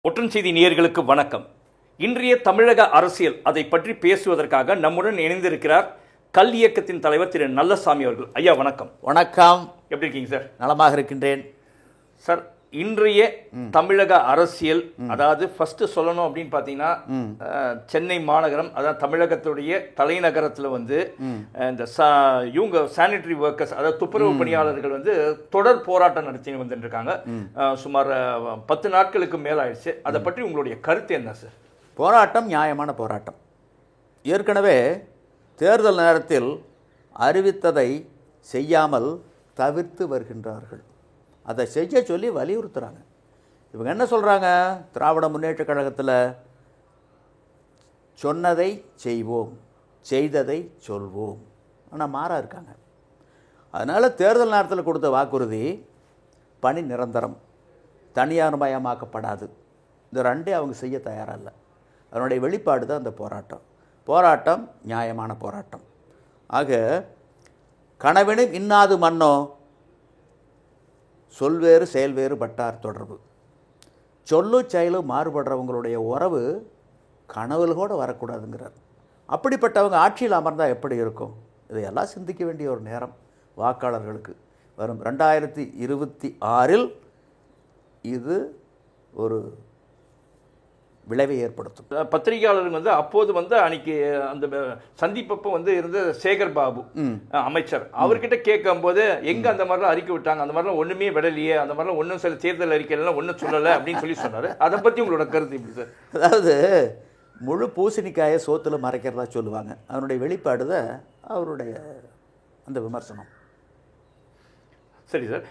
ஒற்றன் செய்தி நேயர்களுக்கு வணக்கம். இன்றைய தமிழக அரசியல் அதை பற்றி பேசுவதற்காக நம்முடன் இணைந்திருக்கிறார் கல் இயக்கத்தின் தலைவர் திரு நல்லசாமி அவர்கள். ஐயா வணக்கம். வணக்கம். எப்படி இருக்கீங்க சார்? நலமாக இருக்கின்றேன் சார். இன்றைய தமிழக அரசியல், அதாவது ஃபர்ஸ்ட் சொல்லணும் அப்படின்னு பார்த்தீங்கன்னா, சென்னை மாநகரம், அதாவது தமிழகத்துடைய தலைநகரத்தில் வந்து இந்த இவங்க சானிட்டரி ஒர்க்கர்ஸ், அதாவது துப்புரவு பணியாளர்கள் வந்து தொடர் போராட்டம் நடத்தி வந்துட்டு இருக்காங்க. சுமார் 10 நாட்களுக்கு மேல ஆயிடுச்சு. அதை பற்றி உங்களுடைய கருத்து என்ன சார்? போராட்டம் நியாயமான போராட்டம். ஏற்கனவே தேர்தல் நேரத்தில் அறிவித்ததை செய்யாமல் தவிர்த்து வருகின்றார்கள். அதை செய்ய சொல்லி வலியுறுத்துகிறாங்க. இவங்க என்ன சொல்கிறாங்க? திராவிட முன்னேற்ற கழகத்தில் சொன்னதை செய்வோம், செய்ததை சொல்வோம். ஆனால் மாறா இருக்காங்க. அதனால் தேர்தல் நேரத்தில் கொடுத்த வாக்குறுதி பணி நிரந்தரம், தனியார் மயமாக்கப்படாது, இந்த ரெண்டே அவங்க செய்ய தயாராக இல்லை. அதனுடைய வெளிப்பாடு தான் அந்த போராட்டம். போராட்டம் நியாயமான போராட்டம். ஆக கனவினும் இன்னாது மன்னோ, சொல்வேறு செயல்வேறு பட்டார் தொடர்பு. சொல்லு செயலும் மாறுபடுறவங்களுடைய உறவு கனவுல கூட வரக்கூடாதுங்கிறார். அப்படிப்பட்டவங்க ஆட்சியில் அமர்ந்தால் எப்படி இருக்கும்? இதையெல்லாம் சிந்திக்க வேண்டிய ஒரு நேரம் வாக்காளர்களுக்கு வரும் 2026 இது ஒரு விளைவை ஏற்படுத்தும். பத்திரிகையாளர்கள் வந்து அப்போது வந்து அன்னைக்கு அந்த சந்திப்பப்போ வந்து இருந்த சேகர் பாபு அமைச்சர், அவர்கிட்ட கேட்கும் போது எங்க அந்த மாதிரிலாம் அறிக்கை விட்டாங்க, அந்த மாதிரிலாம் ஒண்ணுமே விடலையே, அந்த மாதிரிலாம் ஒன்றும் சில தேர்தல் அறிக்கைலாம் ஒன்றும் சொல்லலை அப்படின்னு சொல்லி சொன்னாரு. அதை பத்தி உங்களோட கருத்து எப்படி சார்? அதாவது முழு பூசணிக்காயை சோத்துல மறைக்கிறதா சொல்லுவாங்க. அதனுடைய வெளிப்பாடு தான் அவருடைய அந்த விமர்சனம். சரி சார்.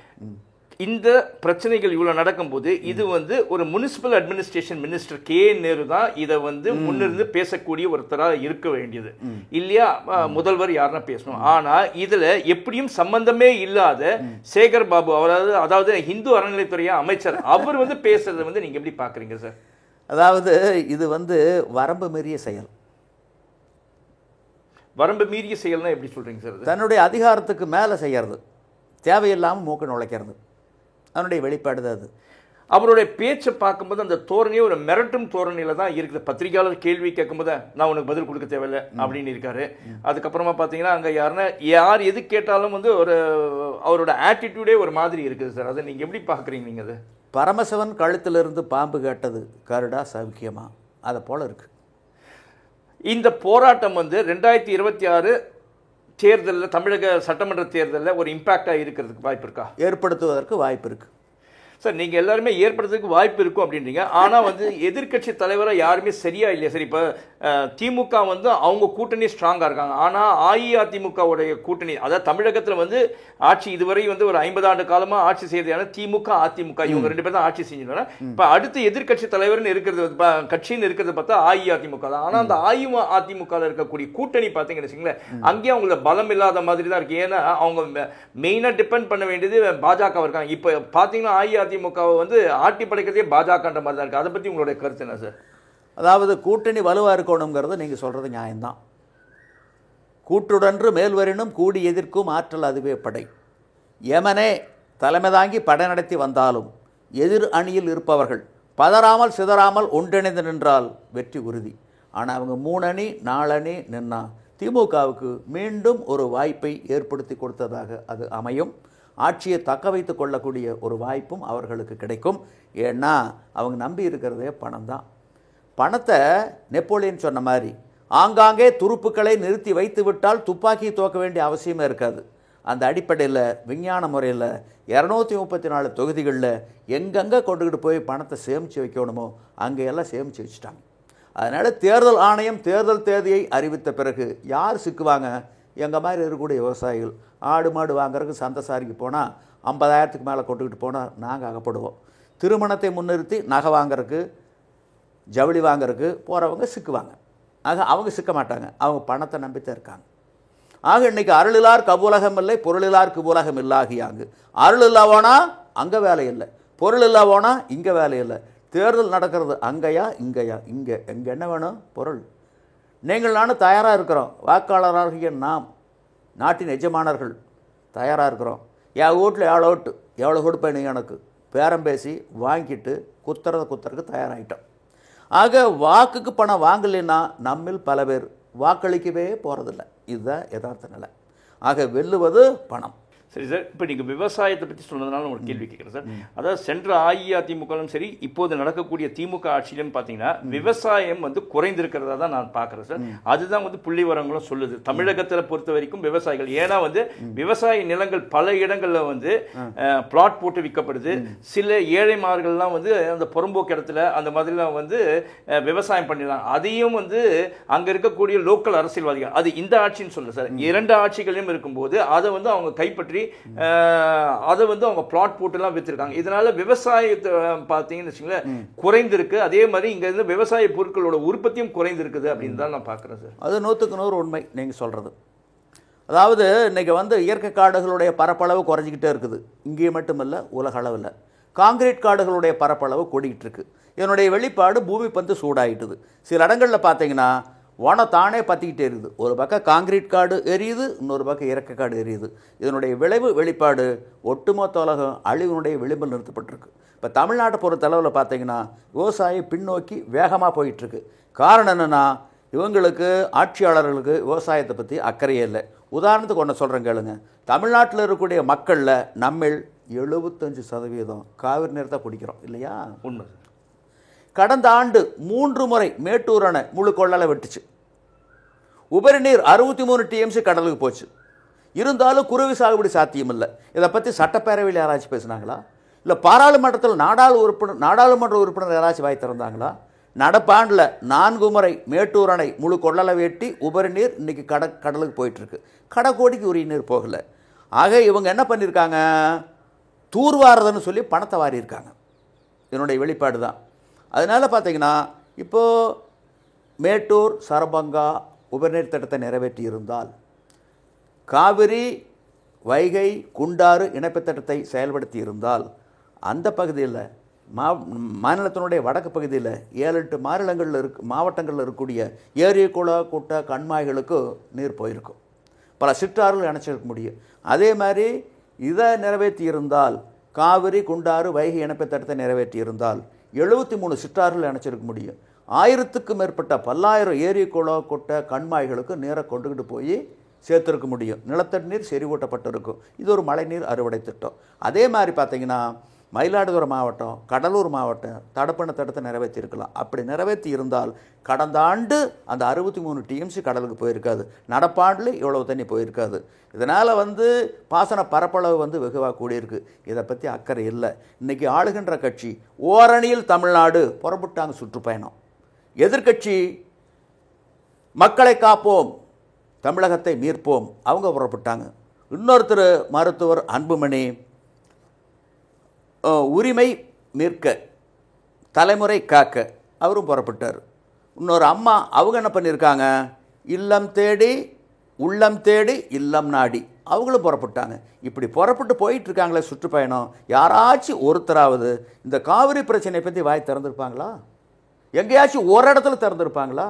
இந்த பிரச்சனைகள் இவ்வளவு நடக்கும்போது இது வந்து ஒரு municipal administration minister K Nehru தான் இதை வந்து முன்னிருந்து பேசக்கூடிய ஒருத்தராக இருக்க வேண்டியது இல்லையா? முதல்வர் யாருன்னா பேசணும். ஆனா இதுல எப்படியும் சம்பந்தமே இல்லாத சேகர் பாபு, அதாவது இந்து அறநிலைத்துறை அமைச்சர், அவர் வந்து பேசுறதை வந்து நீங்க எப்படி பாக்குறீங்க சார்? அதாவது இது வந்து வரம்பு மீறிய செயல். வரம்பு மீறிய செயல்னா எப்படி சொல்றீங்க சார்? தன்னுடைய அதிகாரத்துக்கு மேலே செய்யறது, தேவையில்லாமல் மூக்க நுழைக்கிறது, அதனுடைய வெளிப்பாடு தான் அது. அவருடைய பேச்சை பார்க்கும்போது அந்த தோரணையே ஒரு மிரட்டும் தோரணையில தான் இருக்குது. பத்திரிகையாளர் கேள்வி கேட்கும்போது நான் உனக்கு பதில் கொடுக்க தேவையில்லை அப்படின்னு இருக்காரு. அதுக்கப்புறமா பார்த்தீங்கன்னா அங்கே யார் எது கேட்டாலும் வந்து ஒரு அவரோட ஆட்டிடியூடே ஒரு மாதிரி இருக்குது சார். அதை நீங்கள் எப்படி பார்க்குறீங்க? நீங்கள் அது பரமசிவன் கழுத்திலிருந்து பாம்பு கேட்டது கருடா சௌக்கியமா, அதை போல இருக்கு. இந்த போராட்டம் வந்து 2026 தேர்தலில், தமிழக சட்டமன்ற தேர்தலில் ஒரு இம்பாக்டாக இருக்கிறதுக்கு வாய்ப்பு இருக்கா? ஏற்படுத்துவதற்கு வாய்ப்பு இருக்கு சார். நீங்கள் எல்லாருமே ஏற்படுறதுக்கு வாய்ப்பு இருக்கும் அப்படின்றீங்க. ஆனால் வந்து எதிர்கட்சி தலைவராக யாருமே சரியா இல்லையா சார்? இப்போ திமுக வந்து அவங்க கூட்டணி ஸ்ட்ராங்காக இருக்காங்க. ஆனால் அஇஅதிமுகவுடைய கூட்டணி, அதாவது தமிழகத்தில் வந்து ஆட்சி இதுவரை வந்து ஒரு 50 ஆண்டு காலமாக ஆட்சி செய்யறதுனா திமுக அதிமுக இவங்க 2 பேர் தான் ஆட்சி செஞ்சுருவாங்க. இப்போ அடுத்து எதிர்கட்சி தலைவர்னு இருக்கிறது, கட்சின்னு இருக்கிறத பார்த்தா அஇஅதிமுக தான். ஆனால் அந்த அஇஅதிமுகவில் இருக்கக்கூடிய கூட்டணி பார்த்தீங்கன்னு வச்சுங்களேன், அங்கேயே அவங்களோட பலம் இல்லாத மாதிரி தான் இருக்கு. ஏன்னா அவங்க மெயினாக டிபெண்ட் பண்ண வேண்டியது பாஜக இருக்காங்க. இப்போ பார்த்தீங்கன்னா அஇஅதிமுகவை வந்து ஆட்டி படைக்கிறதே பாஜகன்ற மாதிரி தான் இருக்கு. அதை பற்றி உங்களுடைய கருத்து என்ன சார்? அதாவது கூட்டணி வலுவாக இருக்கணுங்கிறது நீங்கள் சொல்கிறது நியாயம்தான். கூட்டுடன்று மேல்வரினும் கூடி எதிர்க்கும் ஆற்றல் அதுவே படை. யமனே தலைமை தாங்கி படை நடத்தி வந்தாலும் எதிர் அணியில் இருப்பவர்கள் பதறாமல் சிதறாமல் ஒன்றிணைந்து நின்றால் வெற்றி உறுதி. ஆனால் அவங்க 3 அணி 4 அணி நின்னா திமுகவுக்கு மீண்டும் ஒரு வாய்ப்பை ஏற்படுத்தி கொடுத்ததாக அது அமையும். ஆட்சியை தக்க வைத்து கொள்ளக்கூடிய ஒரு வாய்ப்பும் அவர்களுக்கு கிடைக்கும். ஏன்னா அவங்க நம்பி இருக்கிறதே பணம் தான். பணத்தை நெப்போலியன் சொன்ன மாதிரி ஆங்காங்கே துருப்புக்களை நிறுத்தி வைத்து விட்டால் துப்பாக்கி துவக்க வேண்டிய அவசியமே இருக்காது. அந்த அடிப்படையில் விஞ்ஞான முறையில் 234 தொகுதிகளில் எங்கெங்கே கொண்டுக்கிட்டு போய் பணத்தை சேமித்து வைக்கணுமோ அங்கேயெல்லாம் சேமித்து வச்சுட்டாங்க. அதனால் தேர்தல் ஆணையம் தேர்தல் தேதியை அறிவித்த பிறகு யார் சிக்குவாங்க? எங்கள் மாதிரி இருக்கக்கூடிய விவசாயிகள். ஆடு மாடு வாங்குறதுக்கு சந்தைசாரிக்கு போனால் 50,000க்கு மேலே கொண்டுக்கிட்டு போனால் நாங்கள் அகப்படுவோம். திருமணத்தை முன்னிறுத்தி நகை வாங்குறதுக்கு, ஜவுளி வாங்குறதுக்கு போகிறவங்க சிக்குவாங்க. ஆக அவங்க சிக்க மாட்டாங்க, அவங்க பணத்தை நம்பித்தான் இருக்காங்க. ஆக இன்றைக்கி அருளிலார் கபூலகம் இல்லை, பொருளிலார் கபூலகம் இல்லாகியாங்கு. அருள் இல்லாவோனா அங்கே வேலை இல்லை, பொருள் இல்லாவோனா இங்கே வேலை இல்லை. தேர்தல் நடக்கிறது அங்கேயா இங்கேயா? இங்கே எங்கே என்ன வேணும்? பொருள். நீங்கள் நானும் தயாராக இருக்கிறோம். வாக்காளராகிய நாம், நாட்டின் எஜமானர்கள் தயாராக இருக்கிறோம். என் வீட்டில் எவ்வளோ ஓட்டு, எவ்வளோ கொடுப்பேன் எனக்கு பேரம் பேசி வாங்கிட்டு குத்துறதுக்கு தயாராகிட்டோம். ஆக வாக்குக்கு பணம் வாங்கலைன்னா நம்மில் பல பேர் வாக்களிக்கவே போகிறதில்ல. இதுதான் யதார்த்த நிலை. ஆக வெல்லுவது பணம். சரி சார், இப்போ நீங்கள் விவசாயத்தை பற்றி சொன்னதுனால ஒரு கேள்வி கேட்குறேன் சார். அதாவது சென்ற அஇஅதிமுகவும் சரி இப்போது நடக்கக்கூடிய திமுக ஆட்சியிலும் பார்த்தீங்கன்னா விவசாயம் வந்து குறைந்திருக்கிறதா தான் நான் பார்க்குறேன் சார். அதுதான் வந்து புள்ளி விவரங்களும் சொல்லுது தமிழகத்தில் பொறுத்த வரைக்கும் விவசாயிகள். ஏன்னா வந்து விவசாய நிலங்கள் பல இடங்களில் வந்து பிளாட் போட்டு விற்கப்படுது. சில ஏழைமார்கள்லாம் வந்து அந்த புறம்போக்கு இடத்துல அந்த மாதிரிலாம் வந்து விவசாயம் பண்ணிடலாம். அதையும் வந்து அங்கே இருக்கக்கூடிய லோக்கல் அரசியல்வாதிகள், அது இந்த ஆட்சின்னு சொல்ல சார், 2 ஆட்சிகளையும் இருக்கும்போது அதை வந்து அவங்க கைப்பற்றி அதை வந்து அவங்க பிளாட் போட்டுலாம் வித்திருக்காங்க. இதனால விவசாயத்தை பார்த்தீங்கன்னு வச்சுங்களேன் குறைந்திருக்கு. அதே மாதிரி இங்க இருந்து விவசாய பொருட்களோட உற்பத்தியும் குறைந்திருக்குது அப்படின்னு தான் நான் பார்க்குறேன் சார். அது 100க்கு 100 உண்மை நீங்கள் சொல்கிறது. அதாவது இன்றைக்கி வந்து இயற்கை காடுகளுடைய பரப்பளவு குறைஞ்சிக்கிட்டே இருக்குது. இங்கே மட்டுமல்ல, உலக அளவில் காங்கிரீட் காடுகளுடைய பரப்பளவு கூடிக்கிட்டு இருக்குது. இதனுடைய வெளிப்பாடு பூமி பந்து சூடாகிட்டுது. சில இடங்களில் பார்த்தீங்கன்னா வனம் தானே பற்றிக்கிட்டே இருக்குது. ஒரு பக்கம் காங்கிரீட் காடு எரியுது, இன்னொரு பக்கம் இயற்கை காடு எரியுது. இதனுடைய வெளிப்பாடு ஒட்டுமொத்த உலகம் அழிவினுடைய விளிம்பில் நிறுத்தப்பட்டிருக்கு. இப்போ தமிழ்நாட்டை பொறுத்தளவில் பார்த்தீங்கன்னா விவசாயம் பின்னோக்கி வேகமாக போயிட்டுருக்கு. காரணம் என்னென்னா, இவங்களுக்கு ஆட்சியாளர்களுக்கு விவசாயத்தை பற்றி அக்கறையே இல்லை. உதாரணத்துக்கு ஒன்று சொல்கிறேன் கேளுங்க. தமிழ்நாட்டில் இருக்கக்கூடிய மக்களில் நம்மில் 75% காவிரி நீர் தான் குடிக்கிறோம் இல்லையா? உண்மை. கடந்த ஆண்டு 3 முறை மேட்டூர் அணை முழு கொள்ளலை வெட்டுச்சு. உபரி நீர் 63 TMC கடலுக்கு போச்சு. இருந்தாலும் குருவி சாகுபடி சாத்தியம் இல்லை. இதை பற்றி சட்டப்பேரவையில் யாராச்சும் பேசினாங்களா? இல்லை பாராளுமன்றத்தில் நாடாளுமன்ற உறுப்பினர் யாராச்சும் வாய் திறந்தாங்களா? நடப்பாண்டில் 4 முறை மேட்டூர் அணை முழு கொள்ளலை வெட்டி உபரி நீர் இன்றைக்கி கடலுக்கு போயிட்டுருக்கு. கடற்கோடிக்கு உரிய நீர் போகலை. ஆக இவங்க என்ன பண்ணியிருக்காங்க? தூர்வாரதுன்னு சொல்லி பணத்தை வாரியிருக்காங்க. இதனுடைய வெளிப்பாடு தான். அதனால் பார்த்தீங்கன்னா இப்போது மேட்டூர் சரபங்கா உபரிநீர் திட்டத்தை நிறைவேற்றி இருந்தால், காவிரி வைகை குண்டாறு இணைப்பு திட்டத்தை செயல்படுத்தி இருந்தால், அந்த பகுதியில் மாநிலத்தினுடைய வடக்கு பகுதியில் 7-8 மாவட்டங்களில் இருக்கக்கூடிய ஏரி குட்டை கண்மாய்களுக்கு நீர் போயிருக்கும். பல சிற்றாறுகள் இணைச்சிருக்க முடியும். அதே மாதிரி இதை நிறைவேற்றி இருந்தால், காவிரி குண்டாறு வைகை இணைப்பு திட்டத்தை நிறைவேற்றி இருந்தால் 73 சிற்றாறுகள் இணைச்சிருக்க முடியும். 1000க்கும் மேற்பட்ட பல்லாயிரம் ஏரி குட்டை கண்மாய்களுக்கு நீரை கொண்டுக்கிட்டு போய் சேர்த்துருக்க முடியும். நிலத்தடி நீர் செறிவூட்டப்பட்டிருக்கும். இது ஒரு மழைநீர் அறுவடை திட்டம். அதே மாதிரி பார்த்தீங்கன்னா மயிலாடுதுறை மாவட்டம், கடலூர் மாவட்டம் தடுப்பணை திட்டத்தை நிறைவேற்றியிருக்கலாம். அப்படி நிறைவேற்றி இருந்தால் கடந்த ஆண்டு அந்த 63 TMC கடலுக்கு போயிருக்காது. நடப்பாண்டில் இவ்வளவு தண்ணி போயிருக்காது. இதனால் வந்து பாசன பரப்பளவு வந்து வெகுவாக கூடியிருக்கு. இதை பற்றி அக்கறை இல்லை. இன்றைக்கி ஆளுகின்ற கட்சி ஓரணியில் தமிழ்நாடு புறப்பட்டாங்க சுற்றுப்பயணம். எதிர்கட்சி மக்களை காப்போம், தமிழகத்தை மீட்போம், அவங்க புறப்பட்டாங்க. இன்னொருத்தர் மருத்துவர் அன்புமணி உரிமை மீட்க தலைமுறை காக்க அவரும் புறப்பட்டார். இன்னொரு அம்மா அவங்க என்ன பண்ணியிருக்காங்க? இல்லம் தேடி உள்ளம் தேடி இல்லம் நாடி அவங்களும் புறப்பட்டாங்க. இப்படி புறப்பட்டு போயிட்டுருக்காங்களே சுற்றுப்பயணம். யாராச்சும் ஒருத்தராவது இந்த காவிரி பிரச்சனையை பற்றி வாய் திறந்துருப்பாங்களா? எங்கேயாச்சும் ஒரு இடத்துல திறந்துருப்பாங்களா?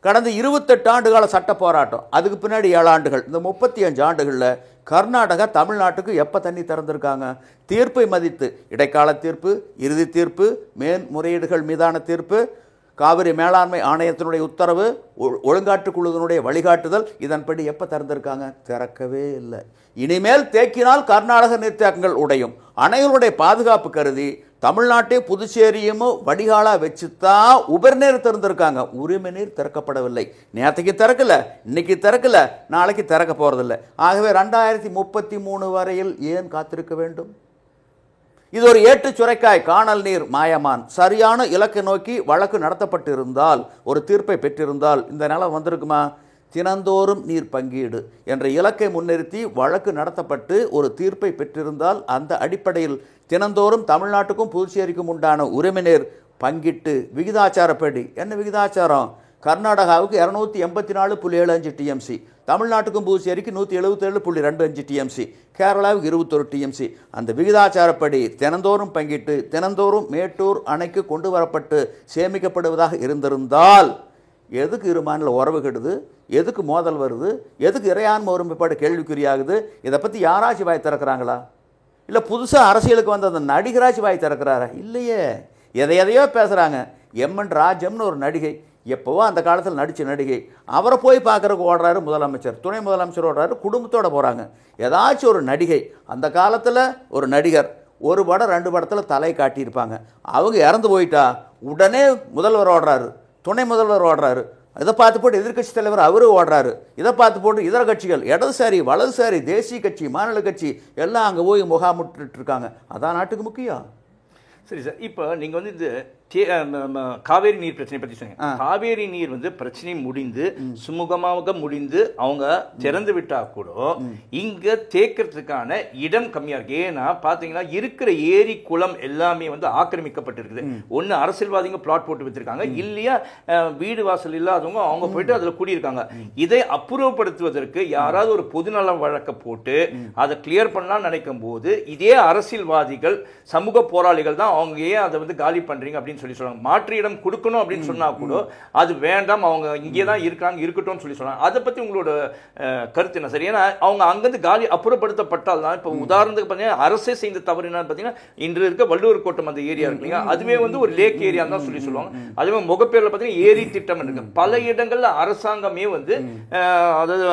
கடந்த 28 ஆண்டுகால சட்ட போராட்டம், அதுக்கு பின்னாடி 7 ஆண்டுகள், இந்த 35 ஆண்டுகளில் கர்நாடகா தமிழ்நாட்டுக்கு எப்போ தண்ணி திறந்திருக்காங்க? தீர்ப்பை மதித்து இடைக்கால தீர்ப்பு, இறுதி தீர்ப்பு, மேன்முறையீடுகள் மீதான தீர்ப்பு, காவிரி மேலாண்மை ஆணையத்தினுடைய உத்தரவு, ஒழுங்காற்று குழுவினுடைய வழிகாட்டுதல், இதன்படி எப்போ திறந்திருக்காங்க? திறக்கவே இல்லை. இனிமேல் தேக்கினால் கர்நாடக நீர்த்தேக்கங்கள் உடையும். அணைகளுடைய பாதுகாப்பு கருதி தமிழ்நாட்டையும் புதுச்சேரியும் வடிகாலாக வச்சுத்தான் உபரிநீர் திறந்திருக்காங்க. உரிமை நீர் திறக்கப்படவில்லை. நேற்றுக்கு திறக்கல, இன்னைக்கு திறக்கல, நாளைக்கு திறக்க போகிறதில்லை. ஆகவே 2033 வரையில் ஏன் காத்திருக்க வேண்டும்? இது ஒரு ஏட்டு சுரைக்காய், காணல் நீர் மாயமான். சரியான இலக்கை நோக்கி வழக்கு நடத்தப்பட்டு இருந்தால், ஒரு தீர்ப்பை பெற்றிருந்தால் இந்த நிலம் வந்திருக்குமா? தினந்தோறும் நீர் பங்கீடு என்ற இலக்கை முன்னிறுத்தி வழக்கு நடத்தப்பட்டு ஒரு தீர்ப்பை பெற்றிருந்தால், அந்த அடிப்படையில் தினந்தோறும் தமிழ்நாட்டுக்கும் புதுச்சேரிக்கும் உண்டான உரிமை நீர் பங்கிட்டு விகிதாச்சாரப்படி, என்ன விகிதாச்சாரம்? கர்நாடகாவுக்கு 284.75 TMC, தமிழ்நாட்டுக்கும் புதுச்சேரிக்கு 177.25 TMC, கேரளாவுக்கு 21 TMC. அந்த விகிதாச்சாரப்படி தினந்தோறும் பங்கிட்டு தினந்தோறும் மேட்டூர் அணைக்கு கொண்டு வரப்பட்டு சேமிக்கப்படுவதாக இருந்திருந்தால், எதுக்கு இரு மாநில உறவு கெடுது? எதுக்கு மோதல் வருது? எதுக்கு இறையாண்மை ஒருமைப்பாடு கேள்விக்குறியாகுது? இதை பற்றி யாராச்சும் வாய் திறக்கிறாங்களா? இல்லை புதுசாக அரசியலுக்கு வந்த அந்த நடிகராட்சி வாய் திறக்கிறாரா? இல்லையே. எதையோ பேசுகிறாங்க. எம்என் ராஜம்னு ஒரு நடிகை, எப்போவோ அந்த காலத்தில் நடித்த நடிகை, அவரை போய் பார்க்குறக்கு ஓடுறாரு முதலமைச்சர், துணை முதலமைச்சர் ஓடுறாரு, குடும்பத்தோடு போகிறாங்க. ஏதாச்சும் ஒரு நடிகை, அந்த காலத்தில் ஒரு நடிகர் ஒரு படம் 2 படத்தில் தலை காட்டியிருப்பாங்க, அவங்க இறந்து போயிட்டா உடனே முதல்வர் ஓடுறாரு, துணை முதல்வர் ஓடுறாரு, இதை பார்த்து போட்டு எதிர்க்கட்சி தலைவர் அவரும் ஓடுறாரு, இதை பார்த்து போட்டு இதர கட்சிகள் இடதுசாரி வலதுசாரி தேசிய கட்சி மாநில கட்சி எல்லாம் அங்கே போய் முகாமிட்டு இருக்காங்க. அதான் நாட்டுக்கு முக்கியம். சரி சார், இப்போ நீங்கள் வந்து இந்த காவேரி நீர் பிரச்சனை பற்றி சொன்னீங்க. காவேரி நீர் வந்து பிரச்சனை முடிந்து சுமூகமாக முடிந்து அவங்க திறந்து விட்டா கூட இங்க தேக்கிறதுக்கான இடம் கம்மியா இருக்கு. ஏன்னா பாத்தீங்கன்னா இருக்கிற ஏரி குளம் எல்லாமே வந்து ஆக்கிரமிக்கப்பட்டிருக்குது. ஒன்னு அரசியல்வாதிங்க பிளாட் போட்டு வச்சிருக்காங்க, இல்லையா வீடு வாசல் இல்லாதவங்க அவங்க போயிட்டு அதுல குடியிருக்காங்க. இதை அப்புறப்படுத்துவதற்கு யாராவது ஒரு பொதுநல வழக்க போட்டு அதை கிளியர் பண்ணலாம் நினைக்கும் போது இதே அரசியல்வாதிகள் சமூக போராளிகள் தான் அவங்க ஏன் அதை வந்து காலி பண்றீங்க அப்படின்னு சொல்லி சொல்றாங்க. மாற்று இடம் கொடுக்கணும் அப்படின்னு சொன்னா கூட அது வேண்டாம், அவங்க இங்கே தான் இருக்காங்க இருக்கட்டும் சொல்லி சொல்றாங்க. அதை பத்தி உங்களோட கருத்து என்ன சார்? ஏன்னா அவங்க அங்கிருந்து காலி அப்புறப்படுத்தப்பட்டால் தான், இப்போ உதாரணத்துக்கு பார்த்தீங்கன்னா அரசே செய்த தவறு என்னன்னு பார்த்தீங்கன்னா இன்று இருக்க வள்ளுவர் கோட்டம் அந்த ஏரியா இருக்கு இல்லையா, அதுவே வந்து ஒரு லேக் ஏரியா தான் சொல்லி சொல்லுவாங்க. அதுவே முகப்பேர்ல பார்த்தீங்கன்னா ஏரி திட்டம் இருக்கு. பல இடங்கள்ல அரசாங்கமே வந்து அதாவது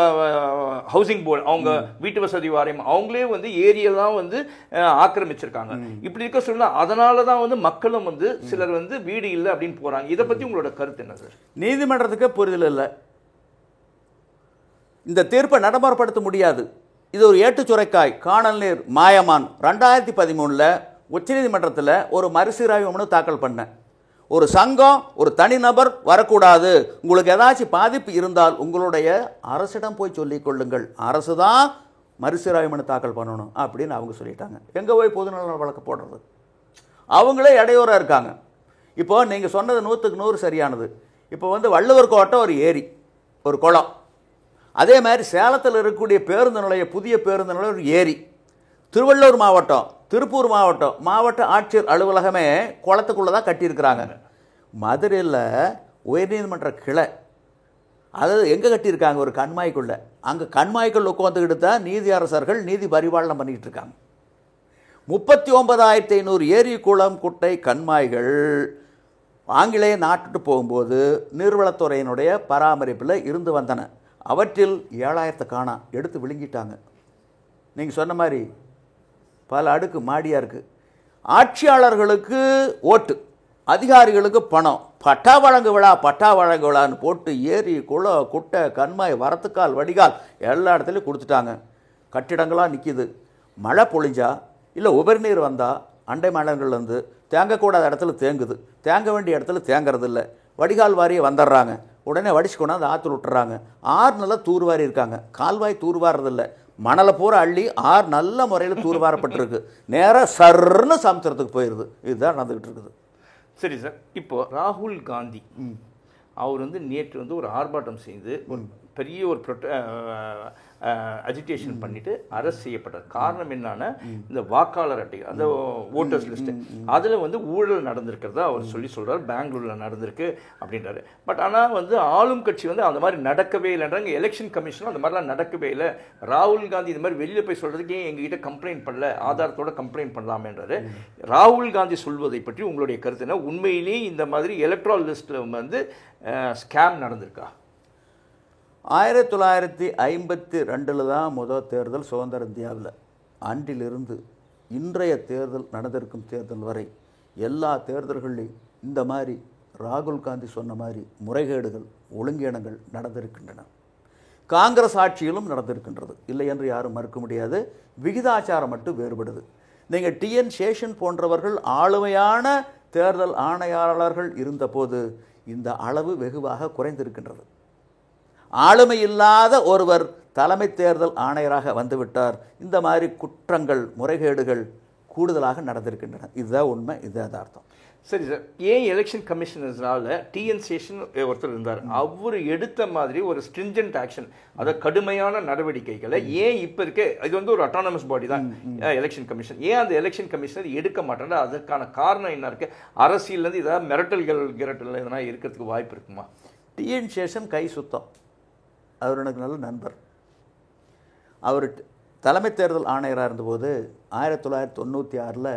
ஹவுசிங் போர்டு அவங்க வீட்டு வசதி வாரியம் அவங்களே வந்து ஏரியெல்லாம் வந்து ஆக்கிரமிச்சிருக்காங்க. இப்படி இருக்க சொல்ல அதனாலதான் வந்து மக்களும் வந்து சிலர் வந்து வீடு இல்லை அப்படின்னு போறாங்க. இதை பத்தி உங்களோட கருத்து என்ன சார்? நீதிமன்றத்துக்கு புரிதல் இல்லை, இந்த தீர்ப்பை நடைமுறைப்படுத்த முடியாது. இது ஒரு ஏட்டுச்சுரைக்காய் காணல் நீர் மாயமான். 2013 உச்சநீதிமன்றத்தில் ஒரு மறுசீராய்வு மனு தாக்கல் பண்ண ஒரு சங்கம் ஒரு தனிநபர் வரக்கூடாது, உங்களுக்கு ஏதாச்சும் பாதிப்பு இருந்தால் உங்களுடைய அரசிடம் போய் சொல்லிக் கொள்ளுங்கள், அரசு தான் மறுசீராய்வு மனு தாக்கல் பண்ணணும் அப்படின்னு அவங்க சொல்லிட்டாங்க. எங்கே போய் பொதுநல வழக்கு போடுறது? அவங்களே இடையூறாக இருக்காங்க. இப்போ நீங்கள் சொன்னது 100க்கு 100 சரியானது. இப்போ வந்து வள்ளுவர் கோட்டை ஒரு ஏரி ஒரு குளம், அதே மாதிரி சேலத்தில் இருக்கக்கூடிய பேருந்து நிலையம் புதிய பேருந்து நிலையம் ஒரு ஏரி, திருவள்ளூர் மாவட்டம் திருப்பூர் மாவட்ட ஆட்சியர் அலுவலகமே குளத்துக்குள்ளே தான் கட்டியிருக்கிறாங்க. மதுரையில் உயர்நீதிமன்ற கிளை அதாவது எங்கே கட்டியிருக்காங்க? ஒரு கண்மாய்க்குள்ளே. அங்கே கண்மாய்க்குள்ள உட்காந்துக்கிட்டு தான் நீதி அரசர்கள் நீதி பரிபாலனம் பண்ணிக்கிட்டு இருக்காங்க. 39,500 ஏரி குளம் குட்டை கண்மாய்கள் ஆங்கிலேய நாட்டுட்டு போகும்போது நீர்வளத்துறையினுடைய பராமரிப்பில் இருந்து வந்தன. அவற்றில் 7,000 காணா எடுத்து விழுங்கிட்டாங்க. நீங்கள் சொன்ன மாதிரி பல அடுக்கு மாடியாக இருக்குது. ஆட்சியாளர்களுக்கு ஓட்டு, அதிகாரிகளுக்கு பணம், பட்டா வழங்கு விழான்னு போட்டு ஏரி குளம் குட்டை கண்மாய் வரத்துக்கால் வடிகால் எல்லா இடத்துலையும் கொடுத்துட்டாங்க. கட்டிடங்களாக நிற்கிது. மழை பொழிஞ்சா இல்லை உபரிநீர் வந்தால் அண்டை மாநிலங்கள்லேருந்து தேங்கக்கூடாத இடத்துல தேங்குது, தேங்க வேண்டிய இடத்துல தேங்கிறது இல்லை, வடிகால் வாரியை வந்துடுறாங்க, உடனே வடிச்சு கொண்டாந்து ஆற்றுல விட்டுறாங்க. ஆறு நல்லா தூர்வாரி இருக்காங்க, கால்வாய் தூர்வாரதில்லை, மணலை பூரா அள்ளி ஆறு நல்ல முறையில் தூர்வாரப்பட்டிருக்கு, நேராக சர்ன்னு சமுத்திரத்துக்கு போயிடுது. இதுதான் நடந்துக்கிட்டு இருக்குது. சரி சார், இப்போ ராகுல் காந்தி அவர் வந்து நேற்று வந்து ஒரு ஆர்ப்பாட்டம் செய்து பெரிய ஒரு அஜிடேஷன் பண்ணிட்டு அரெஸ்ட் செய்யப்பட்டது. காரணம் என்னன்னா இந்த வாக்காளர் அட்டை அந்த ஓட்டர்ஸ் லிஸ்ட் அதில் வந்து ஊழல் நடந்திருக்கிறதா அவர் சொல்றாரு. பெங்களூரில் நடந்திருக்கு அப்படின்றாரு. பட் ஆனால் வந்து ஆளும் கட்சி வந்து அந்த மாதிரி நடக்கவே இல்லைன்றாங்க. எலெக்ஷன் கமிஷனும் அந்த மாதிரிலாம் நடக்கவே இல்லை. ராகுல் காந்தி இந்த மாதிரி வெளியில் போய் சொல்றதுக்கு ஏன் எங்ககிட்ட கம்ப்ளைண்ட் பண்ணல, ஆதாரத்தோட கம்ப்ளைண்ட் பண்ணலாமேன்றாரு. ராகுல் காந்தி சொல்வதை பற்றி உங்களுடைய கருத்து என்ன? உண்மையிலேயே இந்த மாதிரி எலக்ட்ரல் லிஸ்ட்டில் வந்து ஸ்கேம் நடந்திருக்கா? 1952 தான் முதல் தேர்தல் சுதந்திர இந்தியாவில். அன்றிலிருந்து இன்றைய தேர்தல் நடந்திருக்கும் தேர்தல் வரை எல்லா தேர்தல்களையும் இந்த மாதிரி ராகுல் காந்தி சொன்ன மாதிரி முறைகேடுகள் ஒழுங்கீனங்கள் நடந்திருக்கின்றன. காங்கிரஸ் ஆட்சியிலும் நடந்திருக்கின்றது, இல்லை என்று யாரும் மறுக்க முடியாது. விகிதாச்சாரம் மட்டும் வேறுபடுது. நீங்கள் டிஎன் சேஷன் போன்றவர்கள் ஆளுமையான தேர்தல் ஆணையாளர்கள் இருந்தபோது இந்த அளவு வெகுவாக குறைந்திருக்கின்றது. ஆளுமை இல்லாத ஒருவர் தலைமை தேர்தல் ஆணையராக வந்துவிட்டார், இந்த மாதிரி குற்றங்கள் முறைகேடுகள் கூடுதலாக நடந்திருக்கின்றன. இதுதான் உண்மை, இதுதான் யதார்த்தம். சரி சார், ஏன் எலெக்ஷன் கமிஷனர்ஸ்னால டிஎன் சேஷன் ஒருத்தர் இருந்தார், அவர் எடுத்த மாதிரி ஒரு ஸ்ட்ரிஞ்சன்ட் ஆக்ஷன், அதாவது கடுமையான நடவடிக்கைகளை ஏன் இப்போ இருக்க இது வந்து ஒரு அட்டானமஸ் பாடி தான் எலெக்ஷன் கமிஷன், ஏன் அந்த எலெக்ஷன் கமிஷனர் எடுக்க மாட்டாங்க? அதற்கான காரணம் என்ன இருக்கு? அரசியல்லேருந்து ஏதாவது மிரட்டல்கள் எதனா இருக்கிறதுக்கு வாய்ப்பு இருக்குமா? டிஎன் சேஷன் கை சுத்தம், அவர் எனக்கு நல்ல நண்பர். அவர் தலைமை தேர்தல் ஆணையராக இருந்தபோது 1996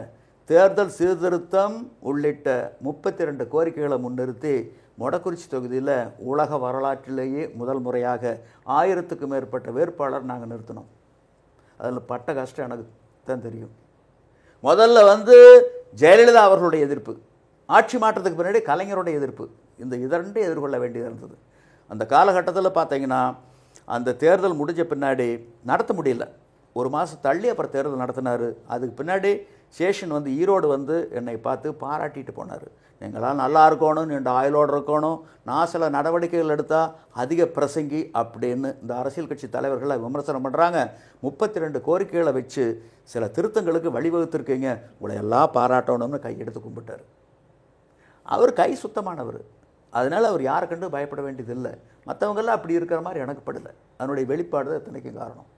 தேர்தல் சீர்திருத்தம் உள்ளிட்ட 32 கோரிக்கைகளை முன்னிறுத்தி மொடக்குறிச்சி தொகுதியில் உலக வரலாற்றிலேயே முதல் முறையாக 1000க்கும் மேற்பட்ட வேட்பாளர் நாங்கள் நிறுத்தினோம். அதில் பட்ட கஷ்டம் எனக்கு தான் தெரியும். முதல்ல ஜெயலலிதா அவர்களுடைய எதிர்ப்பு, ஆட்சி மாற்றத்துக்கு பின்னாடி கலைஞருடைய எதிர்ப்பு, இந்த இரண்டு எதிர்கொள்ள வேண்டியது இருந்தது. அந்த காலகட்டத்தில் பார்த்தீங்கன்னா அந்த தேர்தல் முடிஞ்ச பின்னாடி நடத்த முடியல. ஒரு மாதம் தள்ளி அப்புறம் தேர்தல் நடத்தினார். அதுக்கு பின்னாடி சேஷன் ஈரோடு என்னை பார்த்து பாராட்டிட்டு போனார். நீங்களாம் நல்லா இருக்கணும், நீண்ட ஆயுளோடு இருக்கணும், நான் சில நடவடிக்கைகள் எடுத்தால் அதிக பிரசங்கி அப்படின்னு இந்த அரசியல் கட்சி தலைவர்களை விமர்சனம் பண்ணுறாங்க. 32 கோரிக்கைகளை வச்சு சில திருத்தங்களுக்கு வழிவகுத்திருக்கீங்க, உங்களை எல்லாம் பாராட்டணும்னு கையெடுத்து கும்பிட்டார். அவர் கை சுத்தமானவர், அதனால் அவர் யாரை கண்டு பயப்பட வேண்டியதில்லை. மற்றவங்கெல்லாம் அப்படி இருக்கிற மாதிரி எனக்கு படலை. அதனுடைய வெளிப்பாடு தான் இத்தனைக்கும் காரணம்.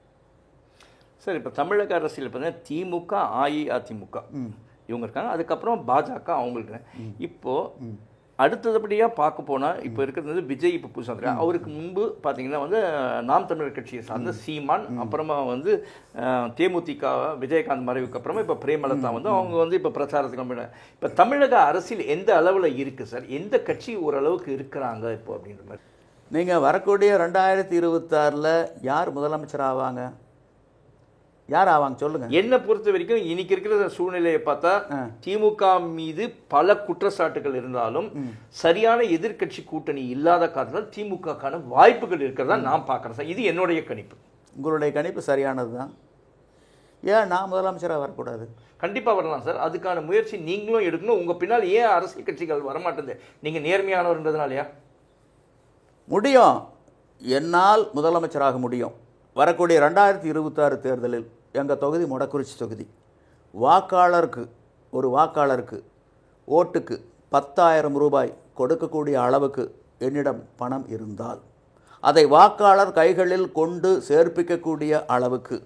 சார், இப்போ தமிழக அரசியல் பார்த்தீங்கன்னா திமுக, அஇஅதிமுக இவங்க இருக்காங்க, அதுக்கப்புறம் பாஜக அவங்களுக்கு. இப்போது அடுத்தபடியாக பார்க்க போனால் இப்போ இருக்கிறது விஜய். இப்போ புதுசாக அவருக்கு முன்பு பார்த்தீங்கன்னா நாம் தமிழர் கட்சியை சார்ந்த சீமான், அப்புறமா தேமுதிக விஜயகாந்த் மறைவுக்கு அப்புறமா இப்போ பிரேமலதா அவங்க இப்போ பிரச்சாரத்துக்கு. இப்போ தமிழக அரசியல் எந்த அளவில் இருக்குது சார்? எந்த கட்சி ஓரளவுக்கு இருக்கிறாங்க இப்போ அப்படின்ற மாதிரி? நீங்கள் வரக்கூடிய 2026 யார் முதலமைச்சர் ஆவாங்க, யார் ஆவாங்க சொல்லுங்க. என்னை பொறுத்த வரைக்கும் இன்னைக்கு இருக்கிற சூழ்நிலையை பார்த்தா திமுக மீது பல குற்றச்சாட்டுகள் இருந்தாலும் சரியான எதிர்கட்சி கூட்டணி இல்லாத காரணத்தால் திமுகக்கான வாய்ப்புகள் இருக்கிறதா நான் பார்க்குறேன் சார். இது என்னுடைய கணிப்பு. உங்களுடைய கணிப்பு சரியானது தான். ஏன் நான் முதலமைச்சராக வரக்கூடாது? கண்டிப்பாக வரலாம் சார். அதுக்கான முயற்சி நீங்களும் எடுக்கணும். உங்கள் பின்னால் ஏன் அரசியல் கட்சிகள் வரமாட்டேங்குது? நீங்கள் நேர்மையானவர்ன்றதுனாலயா? முடியும், என்னால் முதலமைச்சராக முடியும். வரக்கூடிய 2026 தேர்தலில் எங்கள் தொகுதி மொடக்குறிச்சி தொகுதி. ஒரு வாக்காளருக்கு ஓட்டுக்கு 10,000 ரூபாய் கொடுக்கக்கூடிய அளவுக்கு என்னிடம் பணம் இருந்தால், அதை வாக்காளர் கைகளில் கொண்டு சேர்ப்பிக்கக்கூடிய அளவுக்கு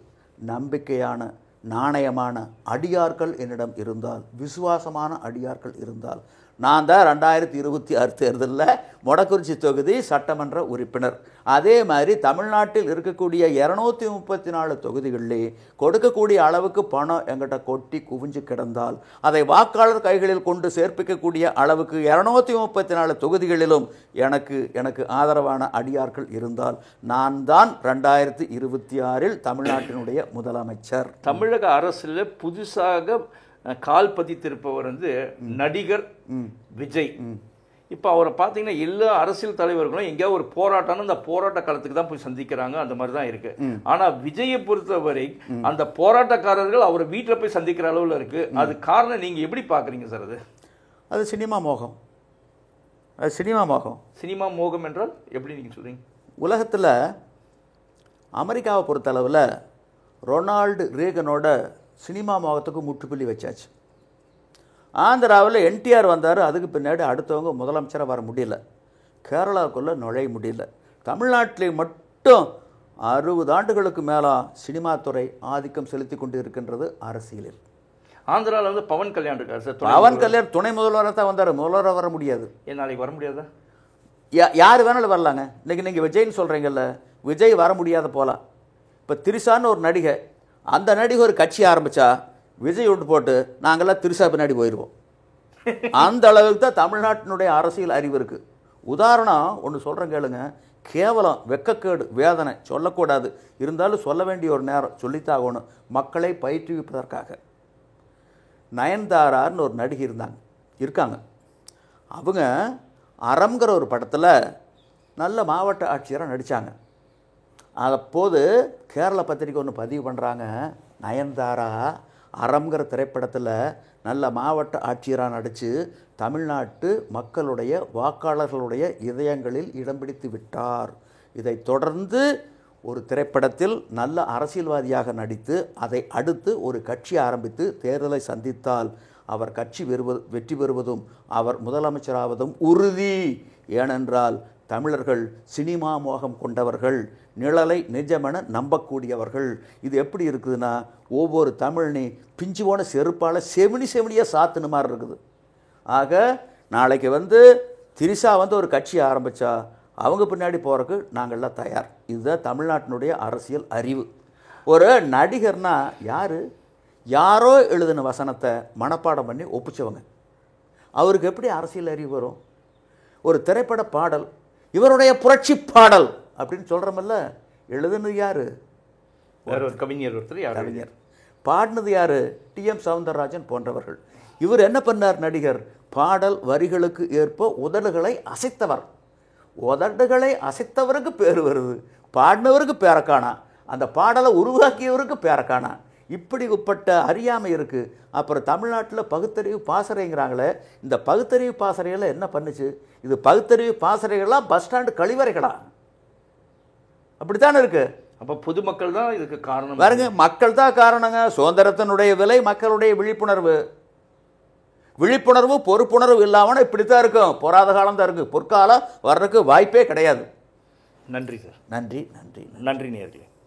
நம்பிக்கையான நாணயமான அடியார்கள் என்னிடம் இருந்தால், விசுவாசமான அடியார்கள் இருந்தால், நான் தான் 2026 தேர்தலில் மொடக்குறிச்சி தொகுதி சட்டமன்ற உறுப்பினர். அதே மாதிரி தமிழ்நாட்டில் இருக்கக்கூடிய 234 தொகுதிகளிலே கொடுக்கக்கூடிய அளவுக்கு பணம் எங்கிட்ட கொட்டி குவிஞ்சு கிடந்தால், அதை வாக்காளர் கைகளில் கொண்டு சேர்ப்பிக்கக்கூடிய அளவுக்கு 234 தொகுதிகளிலும் எனக்கு ஆதரவான அடியார்கள் இருந்தால், நான் தான் 2026 தமிழ்நாட்டினுடைய முதலமைச்சர். தமிழக அரசில் புதுசாக கால் பதித்திருப்பவர் நடிகர் விஜய். இப்போ அவரை பார்த்தீங்கன்னா எல்லா அரசியல் தலைவர்களும் எங்கேயாவது ஒரு போராட்டம்னு அந்த போராட்ட காலத்துக்கு தான் போய் சந்திக்கிறாங்க, அந்த மாதிரி தான் இருக்கு. ஆனால் விஜயை பொறுத்தவரை அந்த போராட்டக்காரர்கள் அவரை வீட்டில் போய் சந்திக்கிற அளவில் இருக்கு. அது காரணம் நீங்கள் எப்படி பார்க்குறீங்க சார்? அது சினிமா மோகம். சினிமா மோகம் என்றால் எப்படி நீங்கள் சொல்றீங்க? உலகத்தில் அமெரிக்காவை பொறுத்தளவில் ரொனால்டு ரீகனோட சினிமா மோகத்துக்கு முற்றுப்புள்ளி வச்சாச்சு. ஆந்திராவில் என்டிஆர் வந்தார், அதுக்கு பின்னாடி அடுத்தவங்க முதலமைச்சராக வர முடியல, கேரளாவுக்குள்ளே நுழைய முடியல. தமிழ்நாட்டிலே மட்டும் 60 ஆண்டுகளுக்கு மேலே சினிமா துறை ஆதிக்கம் செலுத்தி கொண்டு இருக்கின்றது அரசியலில். ஆந்திராவில் பவன் கல்யாண் இருக்கார் சார். பவன் கல்யாண் துணை முதல்வராக தான் வந்தார், முதல்வராக வர முடியாது. நாளைக்கு வர முடியாதா? யார் வேணாலும் வரலாங்க. இன்றைக்கி நீங்கள் விஜய்னு சொல்கிறீங்கல்ல, விஜய் வர முடியாத போகலாம். இப்போ திரிசான்னு ஒரு நடிகை, அந்த நடிகை ஒரு கட்சி ஆரம்பித்தா விஜய் விட்டு போட்டு நாங்கள்லாம் திரிசா பின்னாடி போயிடுவோம். அந்த அளவுக்கு தான் தமிழ்நாட்டினுடைய அரசியல் அறிவு இருக்குது. உதாரணம் ஒன்று சொல்கிறேன் கேளுங்க. கேவலம், வெக்கக்கேடு, வேதனை சொல்லக்கூடாது, இருந்தாலும் சொல்ல வேண்டிய ஒரு நேரம் சொல்லித்தாகணும், மக்களை பயிற்றுவிப்பதற்காக. நயன்தாரான்னு ஒரு நடிகை இருக்காங்க. அவங்க அறம்ங்கிற ஒரு படத்தில் நல்ல மாவட்ட ஆட்சியராக நடித்தாங்க. அப்போது கேரள பத்திரிக்கை ஒன்று பதிவு பண்ணுறாங்க, நயன்தாரா அறம்ங்கிற திரைப்படத்தில் நல்ல மாவட்ட ஆட்சியராக நடித்து தமிழ்நாட்டு மக்களுடைய வாக்காளர்களுடைய இதயங்களில் இடம் பிடித்து விட்டார். இதைத் தொடர்ந்து ஒரு திரைப்படத்தில் நல்ல அரசியல்வாதியாக நடித்து அதை அடுத்து ஒரு கட்சி ஆரம்பித்து தேர்தலை சந்தித்தால் அவர் கட்சி வெற்றி பெறுவதும் அவர் முதலமைச்சராவதும் உறுதி. ஏனென்றால் தமிழர்கள் சினிமா மோகம் கொண்டவர்கள், நிழலை நிஜமென நம்பக்கூடியவர்கள். இது எப்படி இருக்குதுன்னா, ஒவ்வொரு தமிழ்னி பிஞ்சு போன செருப்பால் செவினியாக சாத்துன மாதிரி இருக்குது. ஆக நாளைக்கு திரிசா ஒரு கட்சி ஆரம்பித்தா அவங்க பின்னாடி போகிறதுக்கு நாங்கள்லாம் தயார். இதுதான் தமிழ்நாட்டினுடைய அரசியல் அறிவு. ஒரு நடிகர்னா யார்? யாரோ எழுதின வசனத்தை மனப்பாடம் பண்ணி ஒப்பிச்சவங்க. அவருக்கு எப்படி அரசியல் அறிவு வரும்? ஒரு திரைப்பட பாடல் இவருடைய புரட்சி பாடல் அப்படின்னு சொல்கிறோமல்ல, எழுதுனது யார்? வேற ஒரு கவிஞர் ஒருத்தர். கவிஞர். பாடினது யார்? டிஎம் சௌந்தரராஜன் போன்றவர்கள். இவர் என்ன பண்ணார்? நடிகர் பாடல் வரிகளுக்கு ஏற்ப உதடுகளை அசைத்தவர். உதடுகளை அசைத்தவருக்கு பேர் வருது, பாடினவருக்கு பேரை காணா, அந்த பாடலை உருவாக்கியவருக்கு பேரை காணா. இப்படி உட்பட்ட அறியாமை இருக்குது. அப்புறம் தமிழ்நாட்டில் பகுத்தறிவு பாசறைங்கிறாங்களே, இந்த பகுத்தறிவு பாசறைகளை என்ன பண்ணுச்சு? இது பகுத்தறிவு பாசறைகளா பஸ் ஸ்டாண்டு கழிவறைகளா? அப்படித்தானே இருக்குது. அப்போ பொதுமக்கள் தான் இதுக்கு காரணம். பாருங்க, மக்கள் தான் காரணங்க. சுதந்திரத்தினுடைய விலை மக்களுடைய விழிப்புணர்வு. விழிப்புணர்வு பொறுப்புணர்வு இல்லாமல் இப்படித்தான் இருக்கும். பொறாத காலம் தான் இருக்குது. பொற்காலம் வர்றதுக்கு வாய்ப்பே கிடையாது. நன்றி சார். நன்றி நன்றி நன்றி நேயர்களே.